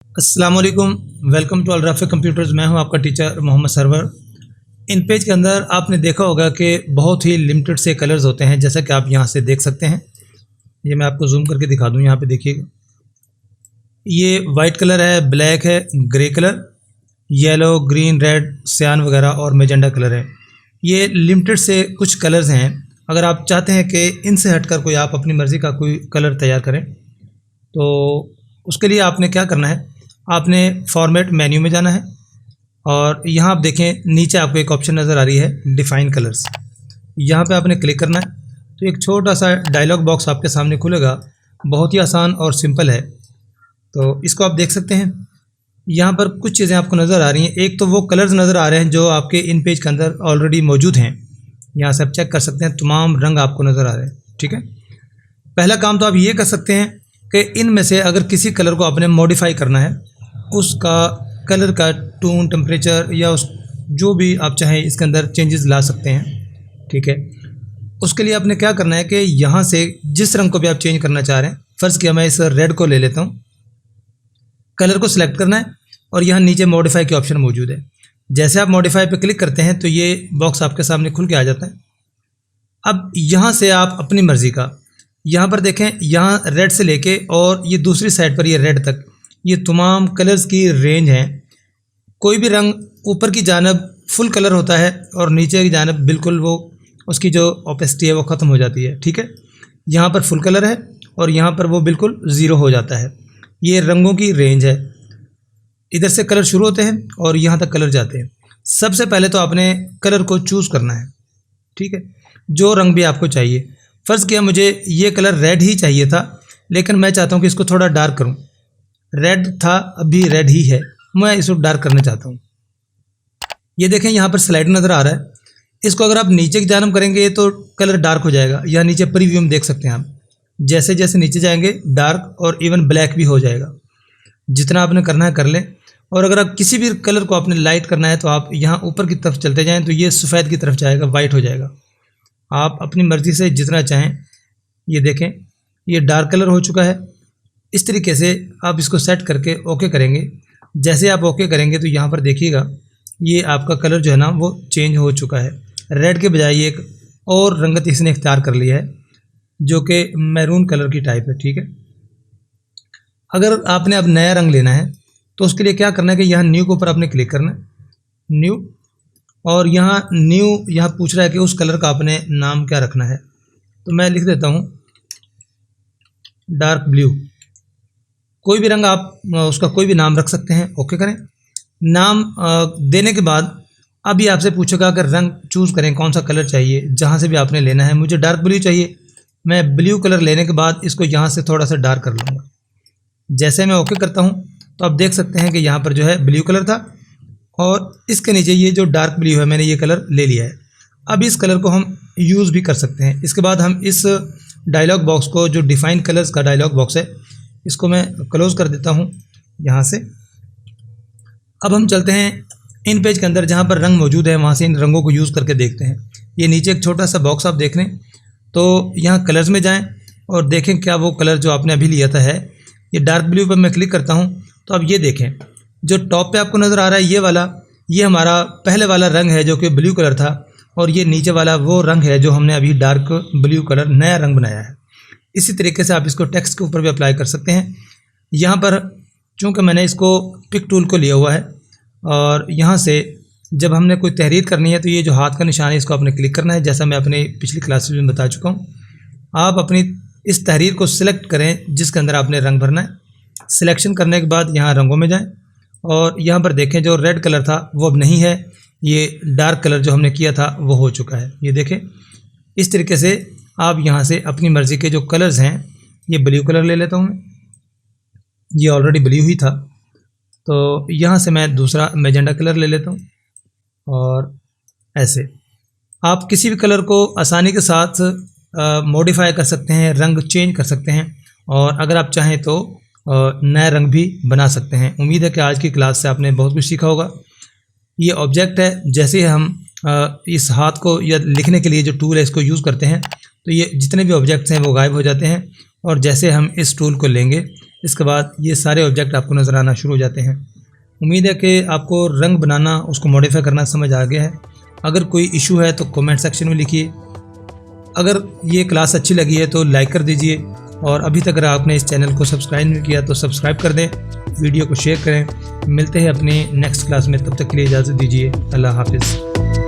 अस्सलाम वालेकुम। Welcome to Alrafay computers. मैं हूं आपका teacher Mohammad Sarwar. InPage के अंदर आपने देखा होगा कि बहुत ही लिमिटेड से कलर्स होते हैं, जैसा कि आप यहां से देख सकते हैं। ये मैं आपको जूम करके दिखा दूं। यहां पे देखिएगा, ये वाइट कलर है, ब्लैक है, grey colour, yellow, green, red, सियान वगैरह और मेजेंडा कलर है। ये लिमिटेड से कुछ कलर्स हैं। अगर आप चाहते हैं कि इनसे हटकर कोई आप अपनी मर्ज़ी का कोई कलर तैयार करें, तो उसके लिए आपने क्या करना है, आपने फॉर्मेट मेन्यू में जाना है और यहाँ आप देखें नीचे आपको एक ऑप्शन नज़र आ रही है डिफ़ाइन कलर्स। यहाँ पे आपने क्लिक करना है तो एक छोटा सा डायलॉग बॉक्स आपके सामने खुलेगा। बहुत ही आसान और सिंपल है, तो इसको आप देख सकते हैं। यहाँ पर कुछ चीज़ें आपको नज़र आ रही हैं। एक तो वो कलर्स नज़र आ रहे हैं जो आपके इन पेज के अंदर ऑलरेडी मौजूद हैं। यहाँ से आप चेक कर सकते हैं, तमाम रंग आपको नज़र आ रहे हैं। ठीक है, पहला काम तो आप ये कर सकते हैं कि इनमें से अगर किसी कलर को आपने मॉडिफाई करना है, उसका कलर का टोन, टेम्परेचर या उस जो भी आप चाहें इसके अंदर चेंजेस ला सकते हैं। ठीक है, उसके लिए आपने क्या करना है कि यहाँ से जिस रंग को भी आप चेंज करना चाह रहे हैं, फ़र्ज़ किया मैं इस रेड को ले लेता हूँ, कलर को सिलेक्ट करना है और यहाँ नीचे मॉडिफाई के ऑप्शन मौजूद है। जैसे आप मॉडिफाई पे क्लिक करते हैं तो ये बॉक्स आपके सामने खुल के आ जाता है। अब यहाँ से आप अपनी मर्ज़ी का, यहाँ पर देखें, यहाँ रेड से लेके और ये दूसरी साइड पर ये रेड तक, ये तमाम कलर्स की रेंज है। कोई भी रंग ऊपर की जानब फुल कलर होता है और नीचे की जानब बिल्कुल वो उसकी जो ओपेसिटी है वो ख़त्म हो जाती है। ठीक है, यहाँ पर फुल कलर है और यहाँ पर वो बिल्कुल ज़ीरो हो जाता है। ये रंगों की रेंज है। इधर से कलर शुरू होते हैं और यहाँ तक कलर जाते हैं। सबसे पहले तो आपने कलर को चूज़ करना है। ठीक है, जो रंग भी आपको चाहिए। फ़र्ज़ किया मुझे ये कलर रेड ही चाहिए था, लेकिन मैं चाहता हूँ कि इसको थोड़ा डार्क करूँ। रेड था, अभी रेड ही है, मैं इसको डार्क करना चाहता हूँ। ये देखें यहाँ पर स्लाइड नज़र आ रहा है। इसको अगर आप नीचे की जानब करेंगे तो कलर डार्क हो जाएगा। यहाँ नीचे प्रीव्यू में देख सकते हैं आप, जैसे जैसे नीचे जाएंगे डार्क और इवन ब्लैक भी हो जाएगा। जितना आपने करना है कर लें। और अगर आप किसी भी कलर को आपने लाइट करना है तो आप यहाँ ऊपर की तरफ चलते जाएँ तो ये सफ़ेद की तरफ जाएगा, वाइट हो जाएगा। आप अपनी मर्ज़ी से जितना चाहें। ये देखें, ये डार्क कलर हो चुका है। इस तरीके से आप इसको सेट करके ओके करेंगे। जैसे आप ओके करेंगे तो यहाँ पर देखिएगा, ये आपका कलर जो है ना वो चेंज हो चुका है। रेड के बजाय एक और रंगत इसने इख्तियार कर लिया है, जो कि मैरून कलर की टाइप है। ठीक है, अगर आपने अब नया रंग लेना है तो उसके लिए क्या करना है कि यहाँ न्यू के ऊपर आपने क्लिक करना है, न्यू, और यहाँ न्यू यहाँ पूछ रहा है कि उस कलर का आपने नाम क्या रखना है। तो मैं लिख देता हूँ डार्क ब्लू। कोई भी रंग आप उसका कोई भी नाम रख सकते हैं। ओके करें। नाम देने के बाद अभी आपसे पूछेगा अगर रंग चूज़ करें कौन सा कलर चाहिए, जहाँ से भी आपने लेना है। मुझे डार्क ब्लू चाहिए, मैं ब्लू कलर लेने के बाद इसको यहाँ से थोड़ा सा डार्क कर लूँगा। जैसे मैं ओके करता हूँ तो आप देख सकते हैं कि यहाँ पर जो है ब्लू कलर था और इसके नीचे ये जो डार्क ब्लू है, मैंने ये कलर ले लिया है। अब इस कलर को हम यूज़ भी कर सकते हैं। इसके बाद हम इस डायलॉग बॉक्स को, जो डिफ़ाइन कलर्स का डायलॉग बॉक्स है, इसको मैं क्लोज़ कर देता हूँ यहाँ से। अब हम चलते हैं इन पेज के अंदर जहाँ पर रंग मौजूद है, वहाँ से इन रंगों को यूज़ करके देखते हैं। ये नीचे एक छोटा सा बॉक्स आप देख रहे हैं, तो यहाँ कलर्स में जाएँ और देखें क्या वो कलर जो आपने अभी लिया था है। ये डार्क ब्लू पर मैं क्लिक करता हूँ तो अब ये देखें, जो टॉप पे आपको नज़र आ रहा है ये वाला, ये हमारा पहले वाला रंग है जो कि ब्लू कलर था, और ये नीचे वाला वो रंग है जो हमने अभी डार्क ब्लू कलर नया रंग बनाया है। इसी तरीके से आप इसको टेक्स्ट के ऊपर भी अप्लाई कर सकते हैं। यहाँ पर चूँकि मैंने इसको पिक टूल को लिया हुआ है और यहाँ से जब हमने कोई तहरीर करनी है तो ये जो हाथ का निशान है इसको आपने क्लिक करना है, जैसा मैं अपने पिछली क्लासेस में बता चुका हूँ। आप अपनी इस तहरीर को सिलेक्ट करें जिसके अंदर आपने रंग भरना है। सिलेक्शन करने के बाद यहाँ रंगों में जाएं और यहाँ पर देखें जो रेड कलर था वो अब नहीं है, ये डार्क कलर जो हमने किया था वो हो चुका है। ये देखें, इस तरीके से आप यहाँ से अपनी मर्ज़ी के जो कलर्स हैं, ये ब्लू कलर ले लेता हूँ मैं, ये ऑलरेडी ब्लू ही था, तो यहाँ से मैं दूसरा मैजेंडा कलर ले लेता हूँ। और ऐसे आप किसी भी कलर को आसानी के साथ मॉडिफाई कर सकते हैं, रंग चेंज कर सकते हैं, और अगर आप चाहें तो नया रंग भी बना सकते हैं। उम्मीद है कि आज की क्लास से आपने बहुत कुछ सीखा होगा। ये ऑब्जेक्ट है, जैसे ही हम इस हाथ को या लिखने के लिए जो टूल है इसको यूज़ करते हैं तो ये जितने भी ऑब्जेक्ट्स हैं वो गायब हो जाते हैं, और जैसे हम इस टूल को लेंगे इसके बाद ये सारे ऑब्जेक्ट आपको नज़र आना शुरू हो जाते हैं। उम्मीद है कि आपको रंग बनाना, उसको मॉडिफाई करना समझ आ गया है। अगर कोई इशू है तो कमेंट सेक्शन में लिखिए। अगर ये क्लास अच्छी लगी है तो लाइक कर दीजिए, और अभी तक अगर आपने इस चैनल को सब्सक्राइब नहीं किया तो सब्सक्राइब कर दें, वीडियो को शेयर करें। मिलते हैं अपनी नेक्स्ट क्लास में, तब तक के लिए इजाज़त दीजिए। अल्लाह हाफिज़।